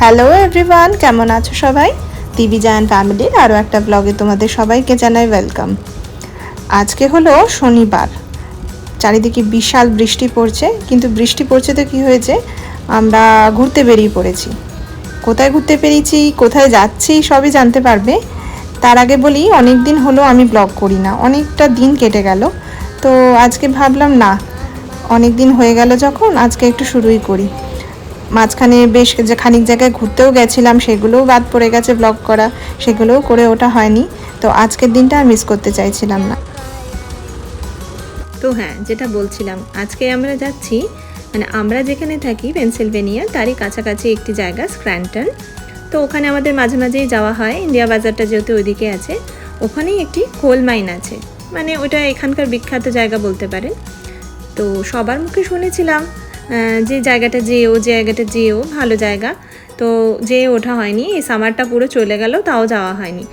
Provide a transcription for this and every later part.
Hello everyone, কেমন আছো সবাই? টিভি জায়ান্ট ফ্যামিলির আরও একটা ব্লগে তোমাদের সবাইকে জানাই ওয়েলকাম। আজকে হলো শনিবার, চারিদিকে বিশাল বৃষ্টি পড়ছে, কিন্তু বৃষ্টি পড়ছে তো কী হয়েছে, আমরা ঘুরতে বেরিয়ে পড়েছি। কোথায় ঘুরতে বেরিয়েছি, কোথায় যাচ্ছি সবই জানতে পারবে। তার আগে বলি, অনেক দিন হলো আমি ব্লগ করি না, অনেকটা দিন কেটে গেল। তো আজকে ভাবলাম না, অনেক দিন হয়ে গেল যখন, আজকে একটু শুরুই করি। মাঝখানে বেশ যে খানিক জায়গায় ঘুরতেও গেছিলাম, সেগুলোও বাদ পড়ে গেছে ব্লগ করা, সেগুলোও করে ওঠা হয়নি। তো আজকের দিনটা আর মিস করতে চাইছিলাম না। তো হ্যাঁ, যেটা বলছিলাম, আজকে আমরা যাচ্ছি, মানে আমরা যেখানে থাকি পেনসিলভেনিয়া, তারই কাছাকাছি একটি জায়গা স্ক্র্যান্টন। তো ওখানে আমাদের মাঝে মাঝেই যাওয়া হয়, ইন্ডিয়া বাজারটা যেহেতু ওইদিকে আছে। ওখানেই একটি কোল মাইন আছে, মানে ওটা এখানকার বিখ্যাত জায়গা বলতে পারেন। তো সবার মুখে শুনেছিলাম যে জায়গাটা যেও ভালো জায়গা, তো যেয়ে ওঠা হয়নি। এই সামারটা পুরো চলে গেল, তাও যাওয়া হয়নি।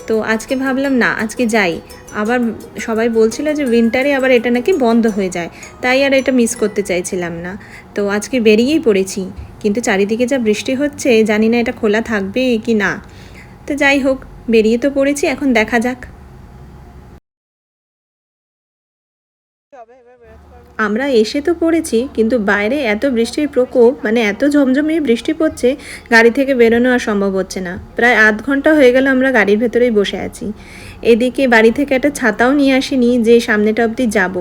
তো আজকে ভাবলাম না, আজকে যাই। আবার সবাই বলছিল যে উইন্টারে আবার এটা নাকি বন্ধ হয়ে যায়, তাই আর এটা মিস করতে চাইছিলাম না। তো আজকে বেরিয়েই পড়েছি, কিন্তু চারিদিকে যা বৃষ্টি হচ্ছে, জানি না এটা খোলা থাকবে কি না। তো যাই হোক, বেরিয়ে তো পড়েছি, এখন দেখা যাক। আমরা এসে তো পড়েছি, কিন্তু বাইরে এত বৃষ্টির প্রকোপ, মানে এত ঝমঝমিয়ে বৃষ্টি পড়ছে, গাড়ি থেকে বেরোনো আর সম্ভব হচ্ছে না। প্রায় আধ ঘন্টা হয়ে গেল আমরা গাড়ির ভেতরেই বসে আছি। এদিকে বাড়ি থেকে একটা ছাতাও নিয়ে আসিনি যে সামনেটা অবধি যাব।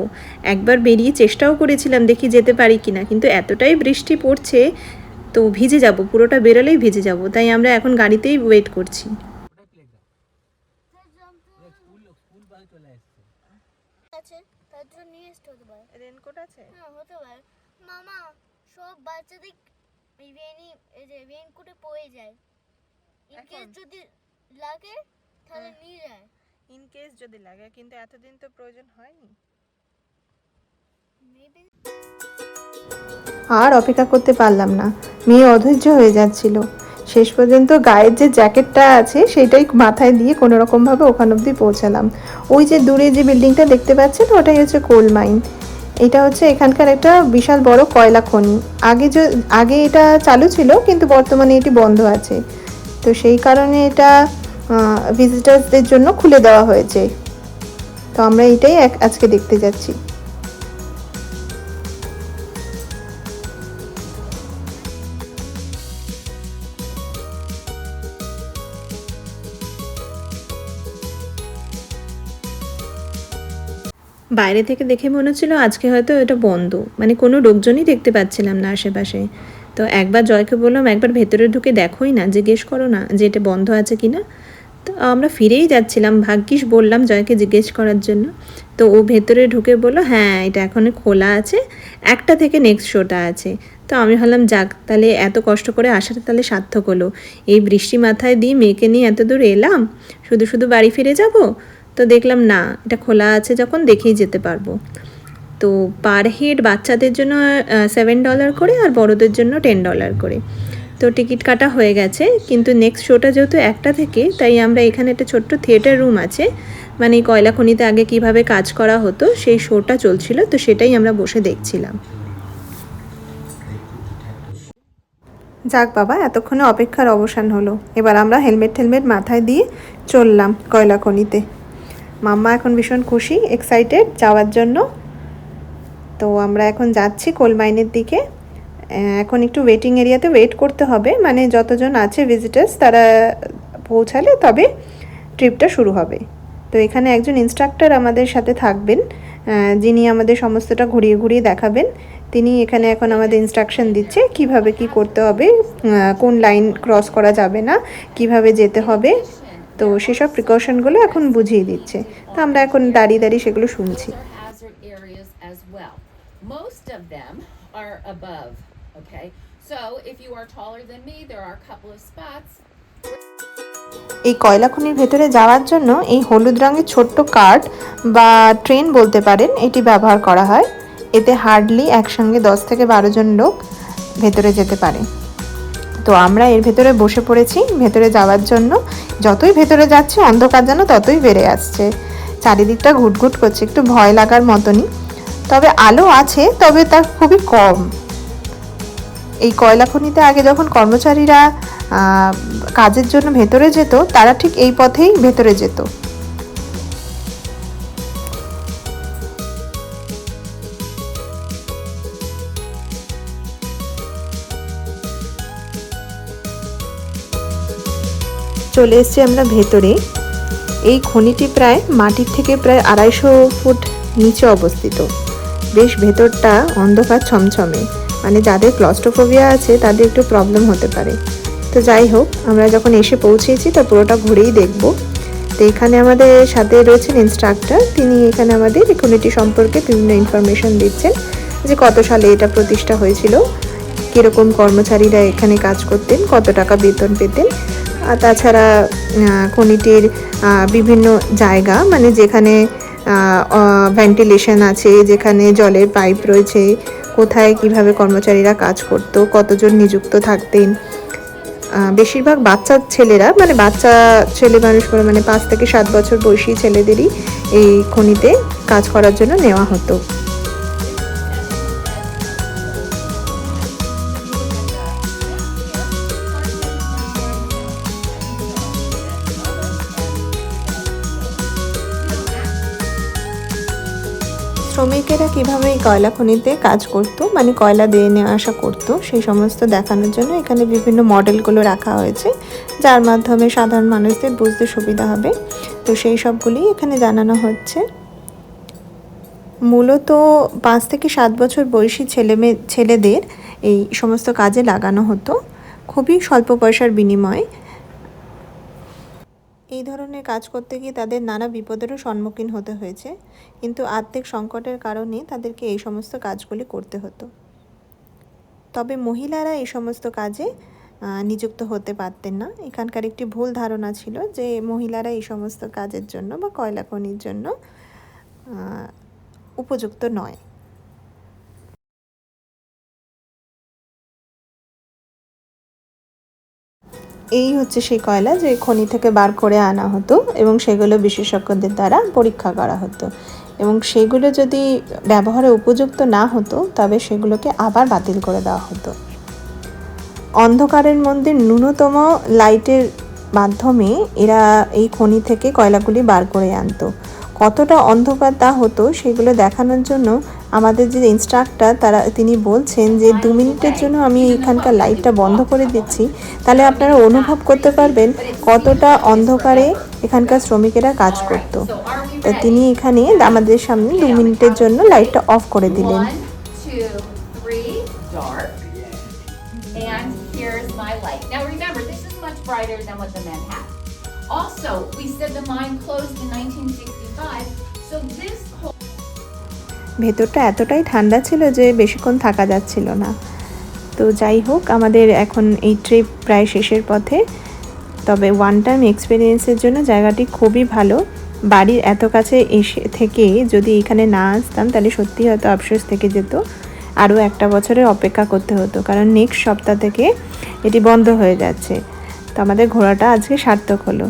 একবার বেরিয়ে চেষ্টাও করেছিলাম, দেখি যেতে পারি কিনা, কিন্তু এতটাই বৃষ্টি পড়ছে, তো ভিজে যাব, পুরোটা বেরোলেই ভিজে যাব। তাই আমরা এখন গাড়িতেই ওয়েট করছি। রেনকোট আছে? হ্যাঁ, হতে পারে। মামা, সব বাচ্চাদের রেনকোটে পড়ে যায়। ইনকেস যদি লাগে তাহলে নিয়ে যায়। ইনকেস যদি লাগে, কিন্তু এতদিন তো প্রয়োজন হয়নি। আর অপেক্ষা করতে পারলাম না, মেয়ে অধৈর্য হয়ে যাচ্ছিল। শেষ পর্যন্ত গায়ের যে জ্যাকেটটা আছে সেটাই মাথায় দিয়ে কোনো রকমভাবে ওখান অবধি পৌঁছালাম। ওই যে দূরে যে বিল্ডিংটা দেখতে পাচ্ছেন, ওটাই হচ্ছে কোল মাইন। এটা হচ্ছে এখানকার একটা বিশাল বড় কয়লা খনি। আগে এটা চালু ছিল, কিন্তু বর্তমানে এটি বন্ধ আছে। তো সেই কারণে এটা ভিজিটার্সদের জন্য খুলে দেওয়া হয়েছে। তো আমরা এটাই আজকে দেখতে যাচ্ছি। বাইরে থেকে দেখে মনে হচ্ছিল আজকে হয়তো এটা বন্ধ, মানে কোনো লোকজনই দেখতে পাচ্ছিলাম না আশেপাশে। তো একবার জয়কে বললাম, একবার ভেতরে ঢুকে দেখোই না, জিজ্ঞেস করো না যে এটা বন্ধ আছে কি না। তো আমরা ফিরেই যাচ্ছিলাম, ভাগ্যিস বললাম জয়কে জিজ্ঞেস করার জন্য। তো ও ভেতরে ঢুকে বললো হ্যাঁ, এটা এখনও খোলা আছে, 1টা থেকে নেক্সট শোটা আছে। তো আমি ভাবলাম যাক, তাহলে এত কষ্ট করে আসাটা তাহলে সার্থক হলো। এই বৃষ্টি মাথায় দিয়ে মেয়েকে নিয়ে এত দূর এলাম, শুধু শুধু বাড়ি ফিরে যাব। তো দেখলাম না, এটা খোলা আছে যখন দেখেই যেতে পারবো। তো পার হেড বাচ্চাদের জন্য $7 করে, আর বড়দের জন্য $10 করে। তো টিকিট কাটা হয়ে গেছে, কিন্তু নেক্সট শোটা যেহেতু 1টা থেকে, তাই আমরা এখানে একটা ছোট্ট থিয়েটার রুম আছে, মানে কয়লা খনিতে আগে কিভাবে কাজ করা হতো সেই শোটা চলছিল, তো সেটাই আমরা বসে দেখছিলাম। যাক বাবা, এতক্ষণে অপেক্ষার অবসান হলো। এবার আমরা হেলমেট মাথায় দিয়ে চললাম কয়লা খনিতে। মাম্মা এখন ভীষণ খুশি, এক্সাইটেড যাওয়ার জন্য। তো আমরা এখন যাচ্ছি কোল মাইনের দিকে। এখন একটু ওয়েটিং এরিয়াতে ওয়েট করতে হবে, মানে যতজন আছে ভিজিটার্স তারা পৌঁছালে তবে ট্রিপটা শুরু হবে। তো এখানে একজন ইনস্ট্রাক্টর আমাদের সাথে থাকবেন, যিনি আমাদের সমস্তটা ঘুরিয়ে ঘুরিয়ে দেখাবেন। তিনি এখানে এখন আমাদের ইনস্ট্রাকশন দিচ্ছে কিভাবে কি করতে হবে, কোন লাইন ক্রস করা যাবে না, কিভাবে যেতে হবে। তো সেসব প্রিকশনগুলো এখন বুঝিয়ে দিচ্ছে। তো আমরা এখন দাঁড়িয়ে দাঁড়িয়ে সেগুলো শুনছি। Most of them are above, okay? So if you are taller than me, there are a couple of spots. এই কয়লা খনির ভেতরে যাওয়ার জন্য এই হলুদ রঙের ছোট্ট কার্ট বা ট্রেন বলতে পারেন, এটি ব্যবহার করা হয়। এতে হার্ডলি একসঙ্গে 10 থেকে 12 জন লোক ভেতরে যেতে পারে। তো আমরা এর ভেতরে বসে পড়েছি ভেতরে যাওয়ার জন্য। যতই ভেতরে যাচ্ছি অন্ধকার যেন ততই বেড়ে আসছে, চারিদিকটা ঘুটঘুট করছে, একটু ভয় লাগার মতনই। তবে আলো আছে, তবে তা খুবই কম। এই কয়লা খনিতে আগে যখন কর্মচারীরা কাজের জন্য ভেতরে যেত, তারা ঠিক এই পথেই ভেতরে যেত। চলে এসেছি আমরা ভেতরে। এই খনিটি প্রায় মাটির থেকে প্রায় 250 ফুট নিচে অবস্থিত। বেশ ভেতরটা অন্ধকার ছমছমে, মানে যাদের ক্লস্ট্রোফোবিয়া আছে তাদের একটু প্রবলেম হতে পারে। তো যাই হোক, আমরা যখন এসে পৌঁছেছি তা পুরোটা ঘুরেই দেখব। তো এখানে আমাদের সাথে রয়েছেন ইনস্ট্রাক্টর, তিনি এখানে আমাদের এই খনিটি সম্পর্কে বিভিন্ন ইনফরমেশন দিচ্ছেন, যে কত সালে এটা প্রতিষ্ঠা হয়েছিল, কীরকম কর্মচারীরা এখানে কাজ করতেন, কত টাকা বেতন পেতেন। আর তাছাড়া খনিটির বিভিন্ন জায়গা, মানে যেখানে ভেন্টিলেশন আছে, যেখানে জলের পাইপ রয়েছে, কোথায় কিভাবে কর্মচারীরা কাজ করতো, কতজন নিযুক্ত থাকতেন। বেশিরভাগ বাচ্চা ছেলেরা, মানে বাচ্চা ছেলে মানুষ, মানে 5 থেকে 7 বছর বয়সী ছেলেদেরই এই খনিতে কাজ করার জন্য নেওয়া হতো। শ্রমিকেরা কীভাবে এই কয়লা খনিতে কাজ করতো, মানে কয়লা দিয়ে নেওয়া আসা করতো, সেই সমস্ত দেখানোর জন্য এখানে বিভিন্ন মডেলগুলো রাখা হয়েছে, যার মাধ্যমে সাধারণ মানুষদের বুঝতে সুবিধা হবে। তো সেই সবগুলি এখানে জানানো হচ্ছে। মূলত 5 থেকে 7 বছর বয়সী ছেলেদের এই সমস্ত কাজে লাগানো হতো, খুবই স্বল্প পয়সার বিনিময়ে। এই ধরনের কাজ করতে গিয়ে তাদের নানা বিপদেরও সম্মুখীন হতে হয়েছে, কিন্তু আর্থিক সংকটের কারণে তাদেরকে এই সমস্ত কাজগুলি করতে হতো। তবে মহিলারা এই সমস্ত কাজে নিযুক্ত হতে পারতেন না। এখানকার একটি ভুল ধারণা ছিল যে মহিলারা এই সমস্ত কাজের জন্য বা কয়লা খনির জন্য উপযুক্ত নয়। এই হচ্ছে সেই কয়লা যে খনি থেকে বার করে আনা হতো এবং সেগুলো বিশেষজ্ঞদের দ্বারা পরীক্ষা করা হতো, এবং সেগুলো যদি ব্যবহারে উপযুক্ত না হতো তবে সেগুলোকে আবার বাতিল করে দেওয়া হতো। অন্ধকারের মধ্যে ন্যূনতম লাইটের মাধ্যমে এরা এই খনি থেকে কয়লাগুলি বার করে আনতো। কতটা অন্ধকার তা হতো সেগুলো দেখানোর জন্য আমাদের যে ইনস্ট্রাক্টর তিনি বলছেন যে 2 মিনিটের জন্য আমি এখানকার লাইটটা বন্ধ করে দিচ্ছি, তাহলে আপনারা অনুভব করতে পারবেন কতটা অন্ধকারে এখানকার শ্রমিকেরা কাজ করত। তা তিনি এখানে আমাদের সামনে 2 মিনিটের জন্য লাইটটা অফ করে দিলেন। 1, 2, 3, dark. And here's my light. Now remember, this is much brighter than what the men had. Also, we said the mine closed in 1965, so this whole... ভেতরটা এতটাই ঠান্ডা ছিল যে বেশিক্ষণ থাকা যাচ্ছিল না। তো যাই হোক, আমাদের এখন এই ট্রিপ প্রায় শেষের পথে। তবে ওয়ান টাইম এক্সপিরিয়েন্সের জন্য জায়গাটি খুবই ভালো। বাড়ির এত কাছে এসে থেকে যদি এখানে না আসতাম তাহলে সত্যি হয়তো আফসোস থেকে যেত, আরও 1 বছরের অপেক্ষা করতে হতো, কারণ নেক্সট সপ্তাহ থেকে এটি বন্ধ হয়ে যাচ্ছে। তো আমাদের ঘোরাটা আজকে সার্থক হলো।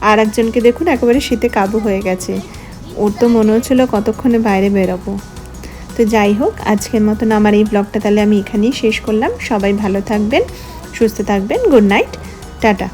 আর একজনকে দেখুন একেবারে শীতে কাবু হয়ে গেছে, ওর তো মনে হচ্ছিল কতক্ষণে বাইরে বেরোবো। তো যাই হোক, আজকের মতন আমার এই ব্লগটা তাহলে আমি এখানেই শেষ করলাম। সবাই ভালো থাকবেন, সুস্থ থাকবেন। Good night, tata.